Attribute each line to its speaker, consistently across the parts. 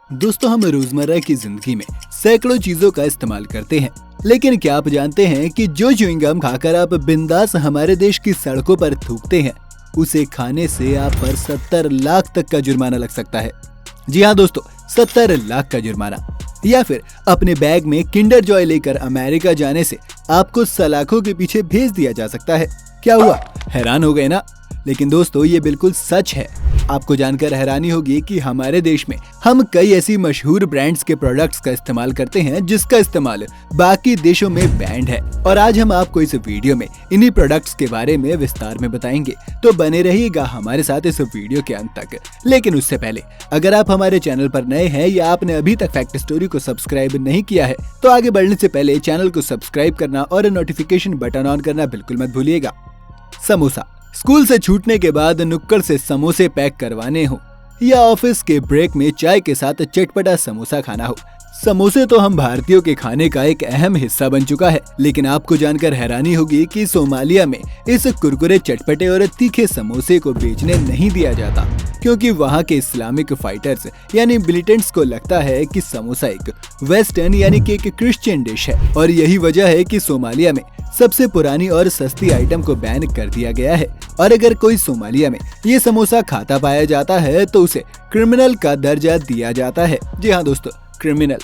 Speaker 1: दोस्तों, हम रोजमर्रा की जिंदगी में सैकड़ों चीजों का इस्तेमाल करते हैं, लेकिन क्या आप जानते हैं कि जो च्युइंग गम खाकर आप बिंदास हमारे देश की सड़कों पर थूकते हैं, उसे खाने से आप पर 70 लाख तक का जुर्माना लग सकता है। जी हाँ दोस्तों, 70 लाख का जुर्माना। या फिर अपने बैग में किंडर जॉय लेकर अमेरिका जाने से आपको सलाखों के पीछे भेज दिया जा सकता है। क्या हुआ, हैरान हो गए ना? लेकिन दोस्तों, ये बिल्कुल सच है। आपको जानकर हैरानी होगी कि हमारे देश में हम कई ऐसी मशहूर ब्रांड्स के प्रोडक्ट्स का इस्तेमाल करते हैं जिसका इस्तेमाल बाकी देशों में बैंड है। और आज हम आपको इस वीडियो में इन्हीं प्रोडक्ट्स के बारे में विस्तार में बताएंगे, तो बने रहिएगा हमारे साथ इस वीडियो के अंत तक। लेकिन उससे पहले अगर आप हमारे चैनल पर नए हैं या आपने अभी तक फैक्ट स्टोरी को सब्सक्राइब नहीं किया है, तो आगे बढ़ने से पहले चैनल को सब्सक्राइब करना और नोटिफिकेशन बटन ऑन करना बिल्कुल मत भूलिएगा। समोसा। स्कूल से छूटने के बाद नुक्कड़ से समोसे पैक करवाने हो या ऑफिस के ब्रेक में चाय के साथ चटपटा समोसा खाना हो, समोसे तो हम भारतीयों के खाने का एक अहम हिस्सा बन चुका है। लेकिन आपको जानकर हैरानी होगी कि सोमालिया में इस कुरकुरे, चटपटे और तीखे समोसे को बेचने नहीं दिया जाता, क्योंकि वहाँ के इस्लामिक फाइटर्स यानी मिलिटेंट्स को लगता है कि समोसा एक वेस्टर्न यानी कि एक क्रिश्चियन डिश है। और यही वजह है कि सोमालिया में सबसे पुरानी और सस्ती आइटम को बैन कर दिया गया है। और अगर कोई सोमालिया में ये समोसा खाता पाया जाता है तो उसे क्रिमिनल का दर्जा दिया जाता है। जी हाँ दोस्तों, क्रिमिनल।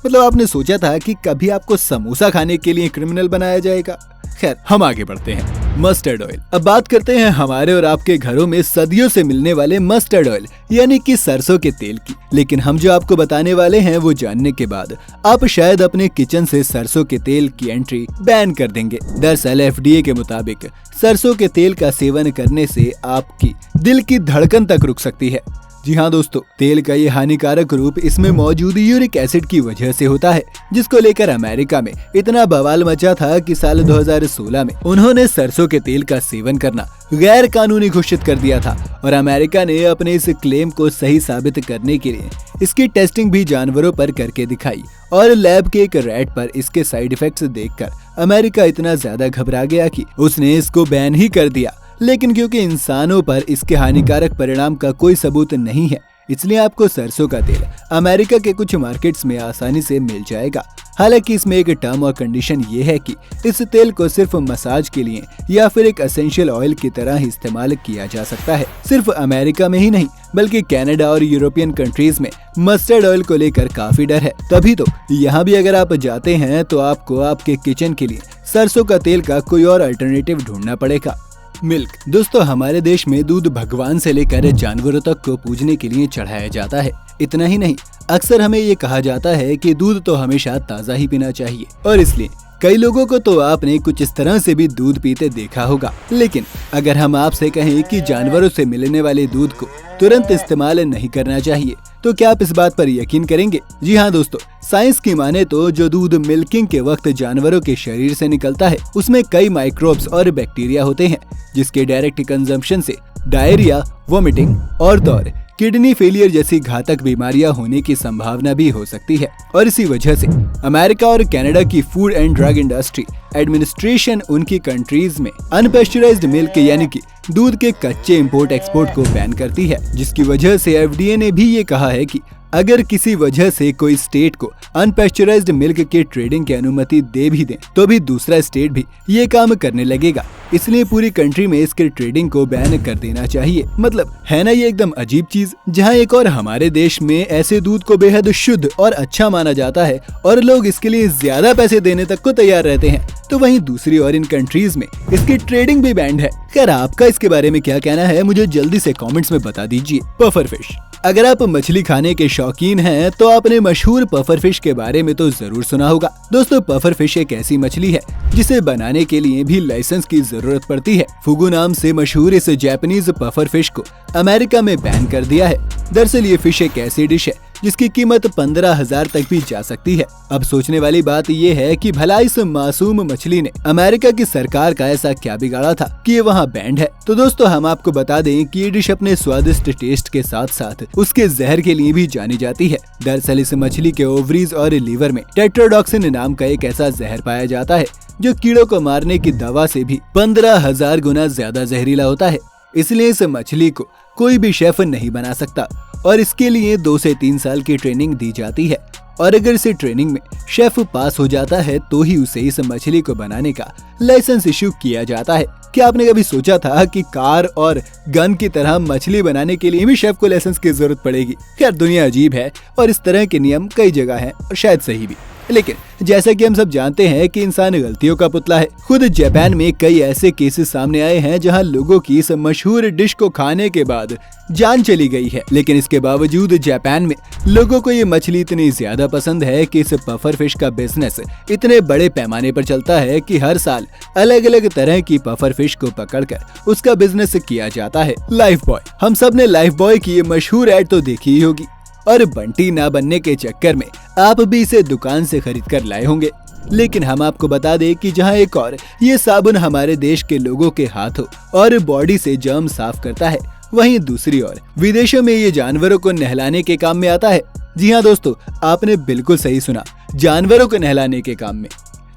Speaker 1: मतलब आपने सोचा था कि कभी आपको समोसा खाने के लिए क्रिमिनल बनाया जाएगा? खैर, हम आगे बढ़ते हैं। Mustard oil. अब बात करते हैं हमारे और आपके घरों में सदियों से मिलने वाले मस्टर्ड ऑयल यानी कि सरसों के तेल की। लेकिन हम जो आपको बताने वाले हैं वो जानने के बाद आप शायद अपने किचन से सरसों के तेल की एंट्री बैन कर देंगे। दरअसल FDA के मुताबिक सरसों के तेल का सेवन करने से आपकी दिल की धड़कन तक रुक सकती है। जी हाँ दोस्तों, तेल का ये हानिकारक रूप इसमें मौजूद यूरिक एसिड की वजह से होता है, जिसको लेकर अमेरिका में इतना बवाल मचा था कि साल 2016 में उन्होंने सरसों के तेल का सेवन करना गैर कानूनी घोषित कर दिया था। और अमेरिका ने अपने इस क्लेम को सही साबित करने के लिए इसकी टेस्टिंग भी जानवरों पर करके दिखाई। और लैब के एक रैट पर इसके साइड इफेक्ट्स देखकर अमेरिका इतना ज्यादा घबरा गया कि उसने इसको बैन ही कर दिया। लेकिन क्योंकि इंसानों पर इसके हानिकारक परिणाम का कोई सबूत नहीं है, इसलिए आपको सरसों का तेल अमेरिका के कुछ मार्केट्स में आसानी से मिल जाएगा। हालांकि इसमें एक टर्म और कंडीशन ये है कि इस तेल को सिर्फ मसाज के लिए या फिर एक एसेंशियल ऑयल की तरह ही इस्तेमाल किया जा सकता है। सिर्फ अमेरिका में ही नहीं बल्कि कनाडा और यूरोपियन कंट्रीज में मस्टर्ड ऑयल को लेकर काफी डर है। तभी तो यहाँ भी अगर आप जाते हैं तो आपको आपके किचन के लिए सरसों का तेल का कोई और अल्टरनेटिव ढूंढना पड़ेगा। मिल्क। दोस्तों, हमारे देश में दूध भगवान से लेकर जानवरों तक को पूजने के लिए चढ़ाया जाता है। इतना ही नहीं, अक्सर हमें ये कहा जाता है कि दूध तो हमेशा ताज़ा ही पीना चाहिए, और इसलिए कई लोगों को तो आपने कुछ इस तरह से भी दूध पीते देखा होगा। लेकिन अगर हम आपसे कहें कि जानवरों से मिलने वाले दूध को तुरंत इस्तेमाल नहीं करना चाहिए, तो क्या आप इस बात पर यकीन करेंगे? जी हाँ दोस्तों, साइंस की माने तो जो दूध मिल्किंग के वक्त जानवरों के शरीर से निकलता है उसमें कई माइक्रोब्स और बैक्टीरिया होते हैं, जिसके डायरेक्ट कंजम्पशन से डायरिया, वोमिटिंग और दौर, किडनी फेलियर जैसी घातक बीमारियां होने की संभावना भी हो सकती है। और इसी वजह से अमेरिका और कनाडा की food and drug industry administration उनकी कंट्रीज में अनपेस्चराइज्ड मिल्क यानी कि दूध के कच्चे इंपोर्ट एक्सपोर्ट को बैन करती है, जिसकी वजह से FDA ने भी ये कहा है कि अगर किसी वजह से कोई स्टेट को अनपेस्चराइज्ड मिल्क के ट्रेडिंग की अनुमति दे भी दें तो भी दूसरा स्टेट भी ये काम करने लगेगा। इसलिए पूरी कंट्री में इसके ट्रेडिंग को बैन कर देना चाहिए। मतलब है ना ये एकदम अजीब चीज। जहाँ एक और हमारे देश में ऐसे दूध को बेहद शुद्ध और अच्छा माना जाता है और लोग इसके लिए ज्यादा पैसे देने तक को तैयार रहते हैं, तो वहीं दूसरी और इन कंट्रीज में इसकी ट्रेडिंग भी बैंड है। खैर, आपका इसके बारे में क्या कहना है मुझे जल्दी से कमेंट्स में बता दीजिए। Puffer fish. अगर आप मछली खाने के शौकीन हैं तो आपने मशहूर पफर फिश के बारे में तो जरूर सुना होगा। दोस्तों, पफर फिश एक ऐसी मछली है जिसे बनाने के लिए भी लाइसेंस की जरूरत पड़ती है। फुगु नाम से मशहूर इस जापानीज पफर फिश को अमेरिका में बैन कर दिया है। दरअसल ये फिश एक ऐसी डिश है जिसकी कीमत 15,000 तक भी जा सकती है। अब सोचने वाली बात ये है कि भला इस मासूम मछली ने अमेरिका की सरकार का ऐसा क्या बिगाड़ा था कि ये वहाँ बैंड है। तो दोस्तों, हम आपको बता दें कि ये डिश अपने स्वादिष्ट टेस्ट के साथ साथ उसके जहर के लिए भी जानी जाती है। दरअसल इस मछली के ओवरीज और लीवर में टेट्राडॉक्सिन नाम का एक ऐसा जहर पाया जाता है जो कीड़ों को मारने की दवा से भी 15,000 गुना ज्यादा जहरीला होता है। इसलिए इस मछली को कोई भी शेफ नहीं बना सकता और इसके लिए 2 से 3 साल की ट्रेनिंग दी जाती है और अगर इसे ट्रेनिंग में शेफ पास हो जाता है तो ही उसे इस मछली को बनाने का लाइसेंस इश्यू किया जाता है। क्या आपने कभी सोचा था कि कार और गन की तरह मछली बनाने के लिए भी शेफ को लाइसेंस की जरूरत पड़ेगी? खैर, दुनिया अजीब है और इस तरह के नियम कई जगह हैं और शायद सही भी। लेकिन जैसा कि हम सब जानते हैं कि इंसान गलतियों का पुतला है। खुद जापान में कई ऐसे केसेस सामने आए हैं जहां लोगों की इस मशहूर डिश को खाने के बाद जान चली गई है, लेकिन इसके बावजूद जापान में लोगों को ये मछली इतनी ज्यादा पसंद है कि इस पफर फिश का बिजनेस इतने बड़े पैमाने पर चलता है कि हर साल अलग अलग तरह की पफर फिश को पकड़कर उसका बिजनेस किया जाता है। लाइफ बॉय, हम सब ने लाइफ बॉय की ये मशहूर ऐड तो देखी ही होगी और बंटी ना बनने के चक्कर में आप भी इसे दुकान से खरीद कर लाए होंगे। लेकिन हम आपको बता दें कि जहां एक और ये साबुन हमारे देश के लोगों के हाथों और बॉडी से जर्म साफ करता है, वहीं दूसरी ओर विदेशों में ये जानवरों को नहलाने के काम में आता है। जी हाँ दोस्तों, आपने बिल्कुल सही सुना, जानवरों को नहलाने के काम में।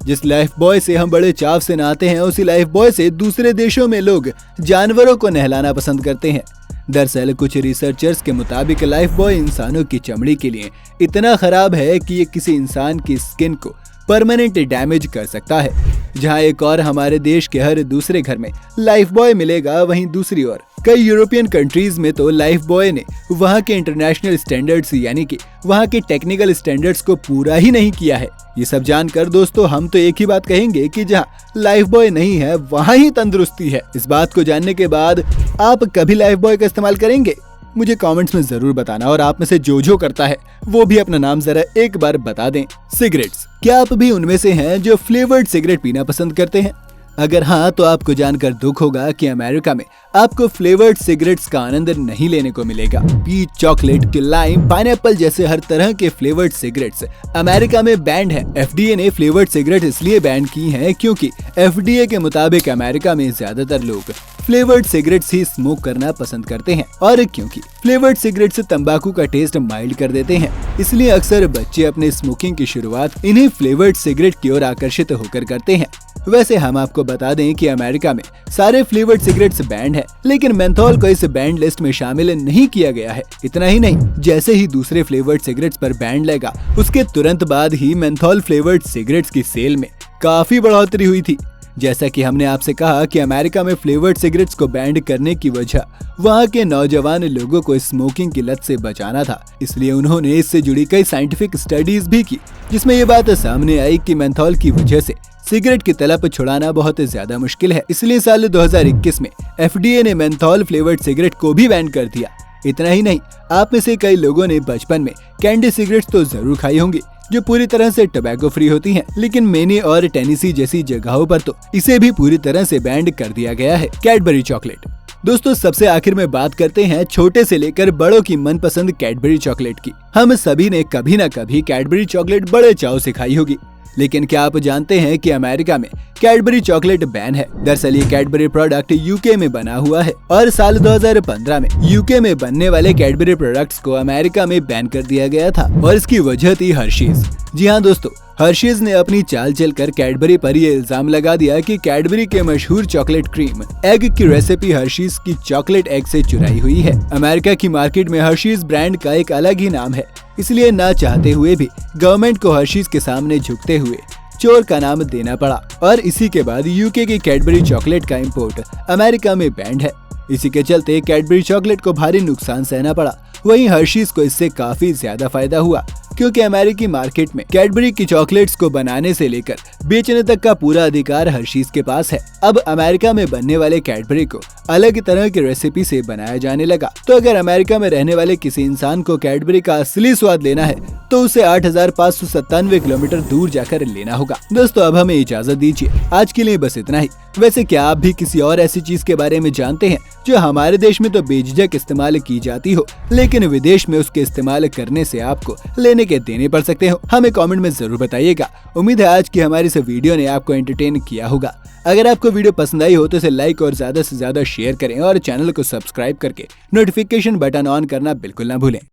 Speaker 1: जिस लाइफ बॉय से हम बड़े चाव से नहाते हैं, उसी लाइफ बॉय से दूसरे देशों में लोग जानवरों को नहलाना पसंद करते हैं। दरअसल कुछ रिसर्चर्स के मुताबिक लाइफ बॉय इंसानों की चमड़ी के लिए इतना खराब है कि ये किसी इंसान की स्किन को परमानेंट डैमेज कर सकता है। जहां एक और हमारे देश के हर दूसरे घर में लाइफ बॉय मिलेगा, वहीं दूसरी ओर कई यूरोपियन कंट्रीज में तो लाइफ बॉय ने वहां के इंटरनेशनल स्टैंडर्ड्स यानी कि वहां के टेक्निकल स्टैंडर्ड्स को पूरा ही नहीं किया है। ये सब जानकर दोस्तों हम तो एक ही बात कहेंगे कि जहां लाइफ बॉय नहीं है वहां ही तंदुरुस्ती है। इस बात को जानने के बाद आप कभी लाइफ बॉय का इस्तेमाल करेंगे? मुझे कमेंट्स में जरूर बताना और आप में से जो करता है वो भी अपना नाम जरा एक बार बता दें। सिगरेट्स, क्या आप भी उनमें से हैं जो फ्लेवर्ड सिगरेट पीना पसंद करते हैं? अगर हाँ, तो आपको जानकर दुख होगा कि अमेरिका में आपको फ्लेवर्ड सिगरेट्स का आनंद नहीं लेने को मिलेगा। पीच, चॉकलेट, लाइम, पाइनएप्पल जैसे हर तरह के फ्लेवर्ड सिगरेट्स अमेरिका में बैंड है। एफडीए ने फ्लेवर्ड सिगरेट इसलिए बैन की हैं क्योंकि एफडीए के मुताबिक अमेरिका में ज्यादातर लोग फ्लेवर्ड सिगरेट्स ही स्मोक करना पसंद करते हैं और क्योंकि फ्लेवर्ड सिगरेट्स तंबाकू का टेस्ट माइल्ड कर देते हैं, इसलिए अक्सर बच्चे अपने स्मोकिंग की शुरुआत इन्हीं फ्लेवर्ड सिगरेट की ओर आकर्षित होकर करते हैं। वैसे हम आपको बता दें कि अमेरिका में सारे फ्लेवर्ड सिगरेट्स बैंड है, लेकिन मेंथोल को इस बैंड लिस्ट में शामिल नहीं किया गया है। इतना ही नहीं, जैसे ही दूसरे फ्लेवर्ड सिगरेट्स पर बैंड लगा, उसके तुरंत बाद ही मेंथोल फ्लेवर्ड सिगरेट्स की सेल में काफी बढ़ोतरी हुई थी। जैसा कि हमने आपसे कहा कि अमेरिका में फ्लेवर्ड सिगरेट्स को बैन करने की वजह वहाँ के नौजवान लोगों को स्मोकिंग की लत से बचाना था, इसलिए उन्होंने इससे जुड़ी कई साइंटिफिक स्टडीज भी की, जिसमें ये बात सामने आई कि मेंथोल की वजह से सिगरेट की तलब छुड़ाना बहुत ज्यादा मुश्किल है। इसलिए साल 2021 में एफडीए ने मेंथोल फ्लेवर्ड सिगरेट को भी बैन कर दिया। इतना ही नहीं, आप में से कई लोगों ने बचपन में कैंडी सिगरेट्स तो जरूर खाई होंगी जो पूरी तरह से टबैको फ्री होती हैं, लेकिन मेनी और टेनेसी जैसी जगहों पर तो इसे भी पूरी तरह से बैन कर दिया गया है। कैडबरी चॉकलेट, दोस्तों सबसे आखिर में बात करते हैं छोटे से लेकर बड़ों की मनपसंद कैडबरी चॉकलेट की। हम सभी ने कभी न कभी कैडबरी चॉकलेट बड़े चाव से खाई होगी, लेकिन क्या आप जानते हैं कि अमेरिका में कैडबरी चॉकलेट बैन है। दरअसल ये कैडबरी प्रोडक्ट यूके में बना हुआ है और साल 2015 में यूके में बनने वाले कैडबरी प्रोडक्ट्स को अमेरिका में बैन कर दिया गया था और इसकी वजह थी हर्शीज। जी हाँ दोस्तों, हर्शीज ने अपनी चाल चलकर कैडबरी पर ये इल्जाम लगा दिया कि कैडबरी के मशहूर चॉकलेट क्रीम एग की रेसिपी हर्शीज की चॉकलेट एग से चुराई हुई है। अमेरिका की मार्केट में हर्शीज ब्रांड का एक अलग ही नाम है, इसलिए ना चाहते हुए भी गवर्नमेंट को हर्शीज के सामने झुकते हुए चोर का नाम देना पड़ा और इसी के बाद यूके की कैडबरी चॉकलेट का इंपोर्ट अमेरिका में बैंड है। इसी के चलते कैडबरी चॉकलेट को भारी नुकसान सहना पड़ा। वहीं हर्शीज को इससे काफी ज्यादा फायदा हुआ क्योंकि अमेरिकी मार्केट में कैडबरी की चॉकलेट्स को बनाने से लेकर बेचने तक का पूरा अधिकार हर्शीज के पास है। अब अमेरिका में बनने वाले कैडबरी को अलग तरह की रेसिपी से बनाया जाने लगा, तो अगर अमेरिका में रहने वाले किसी इंसान को कैडबरी का असली स्वाद लेना है तो उसे 8,597 किलोमीटर दूर जाकर लेना होगा। दोस्तों अब हमें इजाजत दीजिए, आज के लिए बस इतना ही। वैसे क्या आप भी किसी और ऐसी चीज के बारे में जानते हैं जो हमारे देश में तो बेझिझक इस्तेमाल की जाती हो, लेकिन विदेश में उसके इस्तेमाल करने से आपको लेने के देने पड़ सकते हो? हमें कमेंट में जरूर बताइएगा। उम्मीद है आज की हमारी इस वीडियो ने आपको एंटरटेन किया होगा। अगर आपको वीडियो पसंद आई हो तो इसे लाइक और ज्यादा से ज्यादा शेयर करें और चैनल को सब्सक्राइब करके नोटिफिकेशन बटन ऑन करना बिल्कुल ना भूलें।